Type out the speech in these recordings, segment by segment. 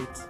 insights.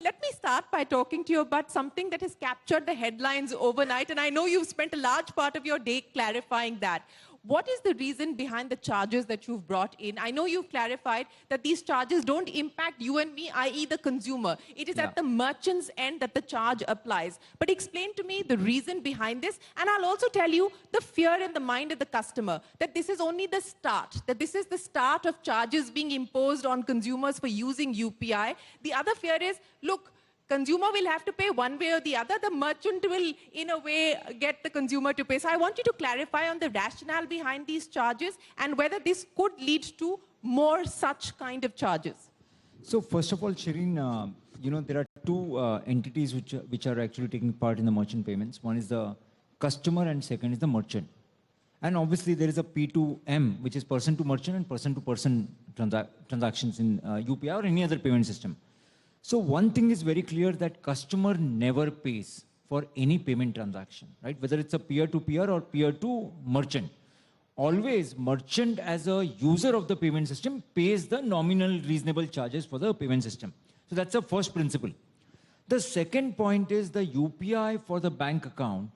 Let me start by talking to you about something that has captured the headlines overnight, and I know you've spent a large part of your day clarifying that. What is the reason behind the charges that you've brought in? I know you've clarified that these charges don't impact you and me, i.e. the consumer. It is at the merchant's end that the charge applies. But explain to me the reason behind this, and I'll also tell you the fear in the mind of the customer, that this is only the start, that this is the start of charges being imposed on consumers for using UPI. The other fear is, look, consumer will have to pay one way or the other. The merchant will, in a way, get the consumer to pay. So I want you to clarify on the rationale behind these charges and whether this could lead to more such kind of charges. So first of all, Shireen, there are two entities which are actually taking part in the merchant payments. One is the customer and second is the merchant. And obviously there is a P2M, which is person to merchant and person to person transactions in UPI or any other payment system. So one thing is very clear, that customer never pays for any payment transaction, right? Whether it's a peer-to-peer or peer-to-merchant. Always merchant as a user of the payment system pays the nominal reasonable charges for the payment system. So that's the first principle. The second point is the UPI for the bank account,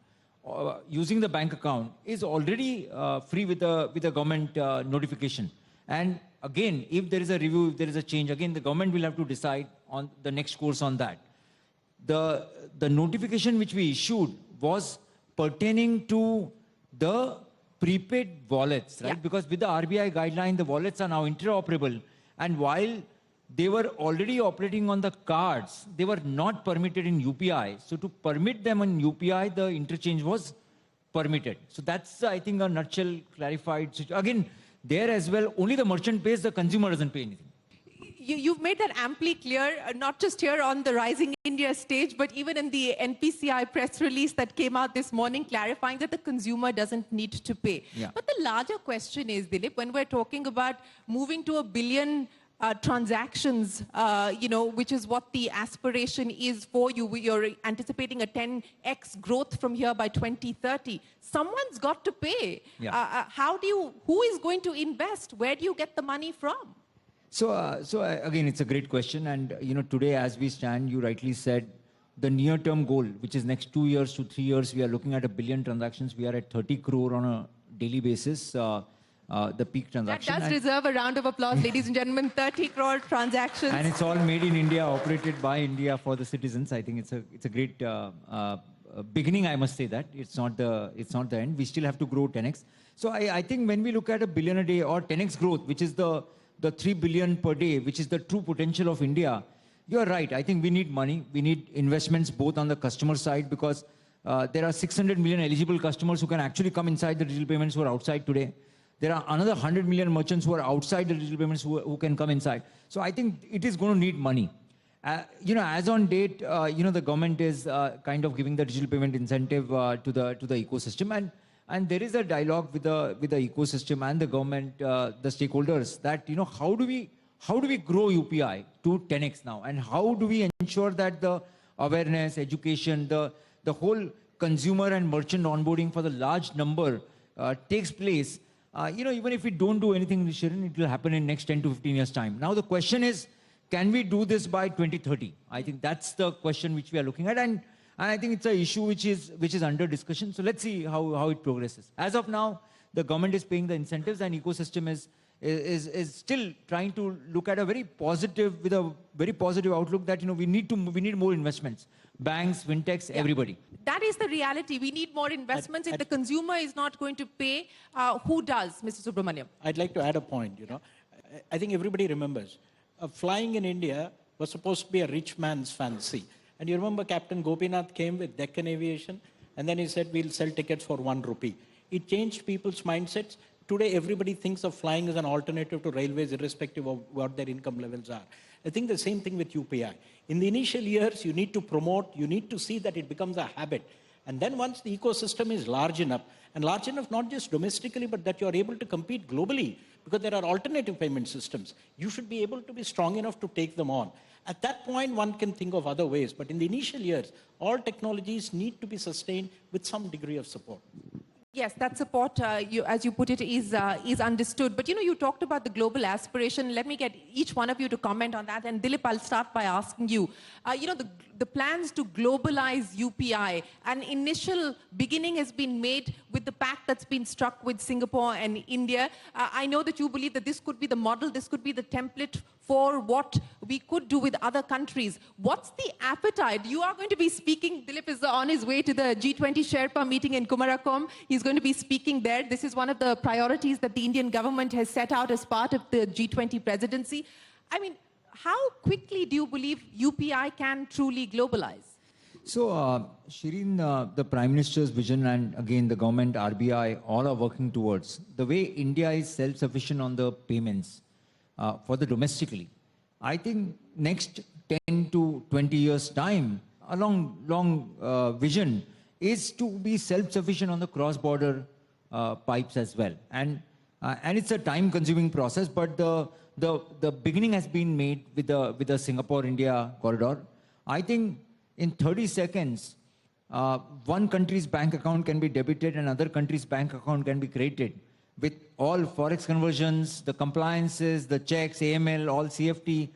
using the bank account is already free with the government notification. And again, if there is a review, if there is a change, again, the government will have to decide on the next course on that. The notification which we issued was pertaining to the prepaid wallets, right? Because with the RBI guideline, the wallets are now interoperable. And while they were already operating on the cards, they were not permitted in UPI. So to permit them on UPI, the interchange was permitted. So that's, I think, a nutshell clarified. Again, there as well, only the merchant pays, the consumer doesn't pay anything. You've made that amply clear, not just here on the Rising India stage, but even in the NPCI press release that came out this morning, clarifying that the consumer doesn't need to pay. But the larger question is, Dilip, when we're talking about moving to 1 billion transactions, which is what the aspiration is for you. You're anticipating a 10x growth from here by 2030. Someone's got to pay. Who is going to invest? Where do you get the money from? So again, it's a great question. And, today as we stand, you rightly said, the near-term goal, which is next 2 years to 3 years, we are looking at 1 billion transactions. We are at 30 crore on a daily basis. The peak transaction. That does deserve a round of applause, ladies and gentlemen. 30 crore transactions. And it's all made in India, operated by India for the citizens. I think it's a great beginning, I must say that. It's not the end. We still have to grow 10x. So I think when we look at 1 billion a day or 10x growth, which is the 3 billion per day, which is the true potential of India, you're right. I think we need money. We need investments both on the customer side, because there are 600 million eligible customers who can actually come inside the digital payments who are outside today. There are another 100 million merchants who are outside the digital payments who can come inside. So I think it is going to need money. As on date, the government is kind of giving the digital payment incentive to the ecosystem, and there is a dialogue with the ecosystem and the government, the stakeholders, that how do we grow UPI to 10x now, and how do we ensure that the awareness, education, the whole consumer and merchant onboarding for the large number takes place. Even if we don't do anything, Shirin, it will happen in next 10 to 15 years' time. Now the question is, can we do this by 2030? I think that's the question which we are looking at, and I think it's an issue which is under discussion. So let's see how it progresses. As of now, the government is paying the incentives, and ecosystem is still trying to look at with a very positive outlook that we need more investments. Banks, fintechs, everybody. That is the reality. We need more investments. If the consumer is not going to pay, who does, Mr. Subrahmanyam? I'd like to add a point. I think everybody remembers flying in India was supposed to be a rich man's fancy. And you remember Captain Gopinath came with Deccan Aviation, and then he said, we'll sell tickets for 1 rupee. It changed people's mindsets. Today, everybody thinks of flying as an alternative to railways, irrespective of what their income levels are. I think the same thing with UPI. In the initial years, you need to promote, you need to see that it becomes a habit. And then once the ecosystem is large enough not just domestically, but that you're able to compete globally because there are alternative payment systems. You should be able to be strong enough to take them on. At that point, one can think of other ways, but in the initial years, all technologies need to be sustained with some degree of support. Yes, that support, as you put it, is understood. But, you talked about the global aspiration. Let me get each one of you to comment on that. And Dilip, I'll start by asking you, the plans to globalize UPI, an initial beginning has been made with the pact that's been struck with Singapore and India. I know that you believe that this could be the model, this could be the template for what we could do with other countries. What's the appetite? You are going to be speaking, Dilip is on his way to the G20 Sherpa meeting in Kumarakom. He's going to be speaking there. This is one of the priorities that the Indian government has set out as part of the G20 presidency. I mean, how quickly do you believe UPI can truly globalize? So, Shireen, the Prime Minister's vision and again the government, RBI, all are working towards the way India is self-sufficient on the payments for the domestically. I think next 10 to 20 years time, a long vision is to be self-sufficient on the cross-border pipes as well. And it's a time-consuming process, but the beginning has been made with the Singapore-India corridor. I think in 30 seconds, one country's bank account can be debited and another country's bank account can be credited with all forex conversions, the compliances, the checks, AML, all CFT.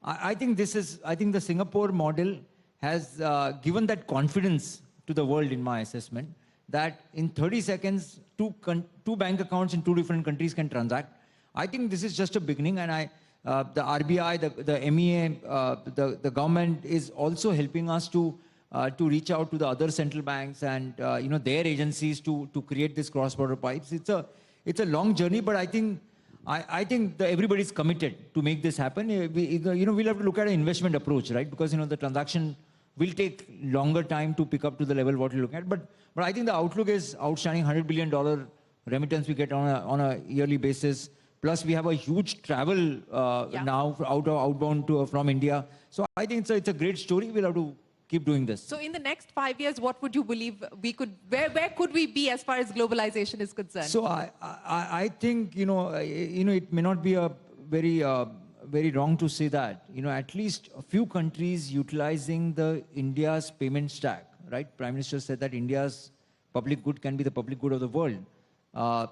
I think the Singapore model has given that confidence to the world in my assessment that in 30 seconds, two bank accounts in two different countries can transact. I think this is just a beginning, and the RBI, the MEA, the government is also helping us to reach out to the other central banks and their agencies to create this cross-border pipes. It's a long journey, but I think everybody is committed to make this happen. We'll have to look at an investment approach, right? Because the transaction will take longer time to pick up to the level what we're looking at. But I think the outlook is outstanding. $100 billion remittance we get on a yearly basis. Plus, we have a huge travel now outbound from India. So I think it's a great story. We'll have to keep doing this. So in the next 5 years, what would you believe we could, where could we be as far as globalization is concerned? So I think, it may not be a very wrong to say that, at least a few countries utilizing the India's payment stack, right? Prime Minister said that India's public good can be the public good of the world.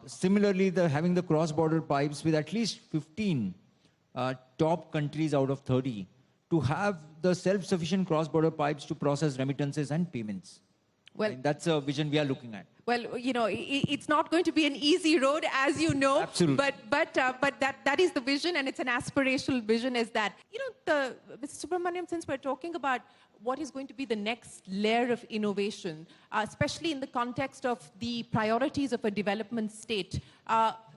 Similarly, having the cross-border pipes with at least 15 top countries out of 30 to have the self-sufficient cross-border pipes to process remittances and payments. Well, that's a vision we are looking at. Well, it's not going to be an easy road, as you know. Absolutely. But that is the vision, and it's an aspirational vision. Is that Mr. Subrahmanyam, since we're talking about what is going to be the next layer of innovation, especially in the context of the priorities of a development state,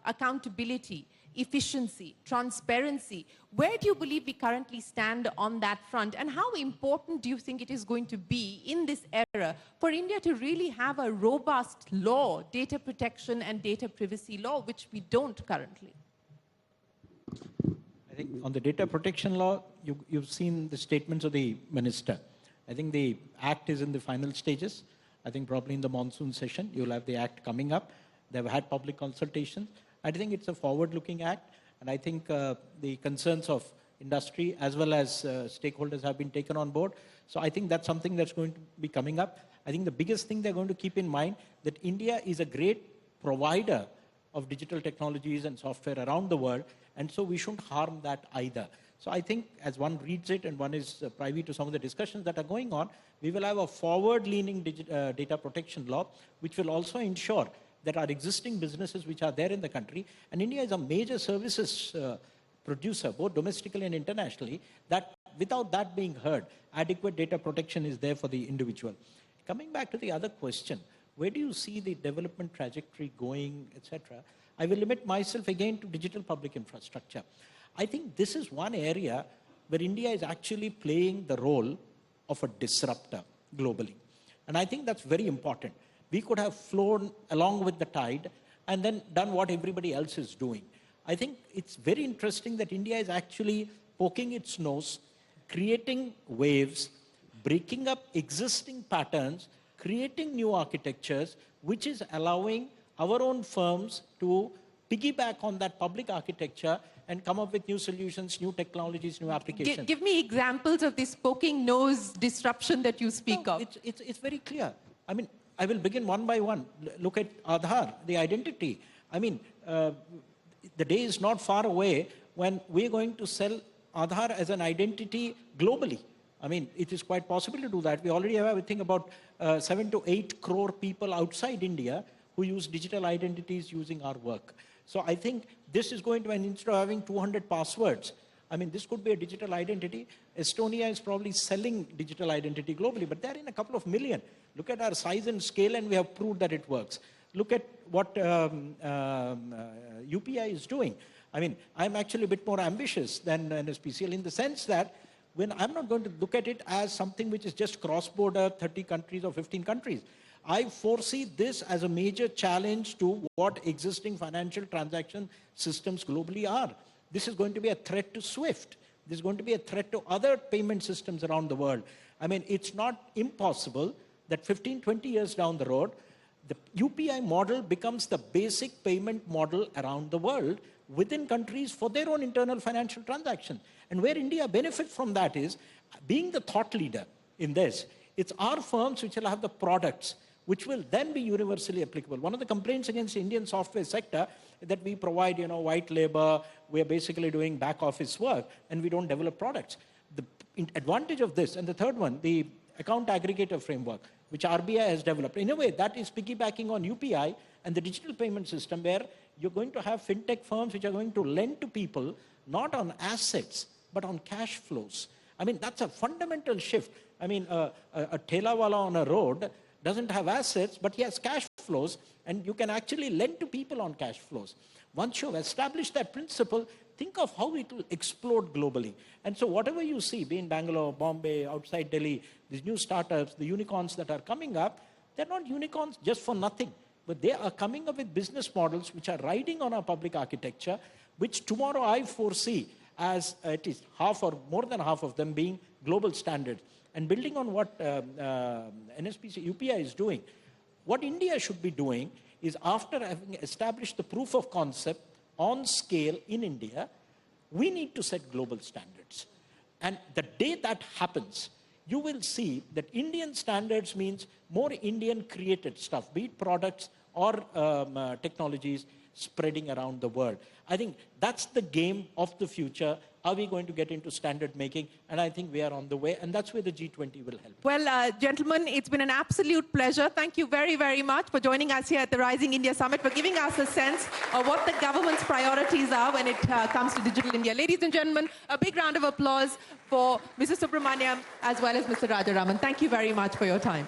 accountability, efficiency, transparency. Where do you believe we currently stand on that front? And how important do you think it is going to be in this era for India to really have a robust law, data protection and data privacy law, which we don't currently? I think on the data protection law, you've seen the statements of the minister. I think the act is in the final stages. I think probably in the monsoon session, you'll have the act coming up. They've had public consultations. I think it's a forward-looking act, and I think the concerns of industry as well as stakeholders have been taken on board. So I think that's something that's going to be coming up. I think the biggest thing they're going to keep in mind that India is a great provider of digital technologies and software around the world, and so we shouldn't harm that either. So I think as one reads it and one is privy to some of the discussions that are going on, we will have a forward-leaning data protection law, which will also ensure that our existing businesses which are there in the country, and India is a major services producer, both domestically and internationally, that without that being heard, adequate data protection is there for the individual. Coming back to the other question, where do you see the development trajectory going, etc.? I will limit myself again to digital public infrastructure. I think this is one area where India is actually playing the role of a disruptor globally. And I think that's very important. We could have flown along with the tide and then done what everybody else is doing. I think it's very interesting that India is actually poking its nose, creating waves, breaking up existing patterns, creating new architectures, which is allowing our own firms to piggyback on that public architecture and come up with new solutions, new technologies, new applications. Give me examples of this poking nose disruption that you speak of. It's very clear. I mean, I will begin one by one. Look at Aadhaar, the identity. I mean, the day is not far away when we're going to sell Aadhaar as an identity globally. I mean, it is quite possible to do that. We already have, I think, about 7 to 8 crore people outside India who use digital identities using our work. So I think this is going to, and instead of having 200 passwords, I mean, this could be a digital identity. Estonia is probably selling digital identity globally, but they're in a couple of million. Look at our size and scale, and we have proved that it works. Look at what UPI is doing. I mean, I'm actually a bit more ambitious than NSPCL in the sense that when I'm not going to look at it as something which is just cross-border, 30 countries or 15 countries. I foresee this as a major challenge to what existing financial transaction systems globally are. This is going to be a threat to SWIFT. This is going to be a threat to other payment systems around the world. I mean, it's not impossible that 15, 20 years down the road, the UPI model becomes the basic payment model around the world within countries for their own internal financial transactions. And where India benefits from that is, being the thought leader in this, it's our firms which will have the products which will then be universally applicable. One of the complaints against the Indian software sector is that we provide, white labor, we're basically doing back office work, and we don't develop products. The advantage of this, and the third one, the account aggregator framework, which RBI has developed. In a way, that is piggybacking on UPI and the digital payment system where you're going to have fintech firms which are going to lend to people, not on assets, but on cash flows. I mean, that's a fundamental shift. I mean, a thelawala on a road doesn't have assets, but he has cash flows, and you can actually lend to people on cash flows. Once you've established that principle, think of how it will explode globally. And so whatever you see, be in Bangalore, Bombay, outside Delhi, these new startups, the unicorns that are coming up, they're not unicorns just for nothing, but they are coming up with business models which are riding on our public architecture, which tomorrow I foresee as at least half or more than half of them being global standards. And building on what NSPC UPI is doing, what India should be doing is, after having established the proof of concept on scale in India, we need to set global standards. And the day that happens, you will see that Indian standards means more Indian created stuff, be it products or technologies spreading around the world. I think that's the game of the future. Are we going to get into standard making? And I think we are on the way, and that's where the G20 will help. Well, gentlemen, it's been an absolute pleasure. Thank you very, very much for joining us here at the Rising India Summit, for giving us a sense of what the government's priorities are when it comes to digital India. Ladies and gentlemen, a big round of applause for Mr. Subrahmanyam as well as Mr. Rajaraman. Thank you very much for your time.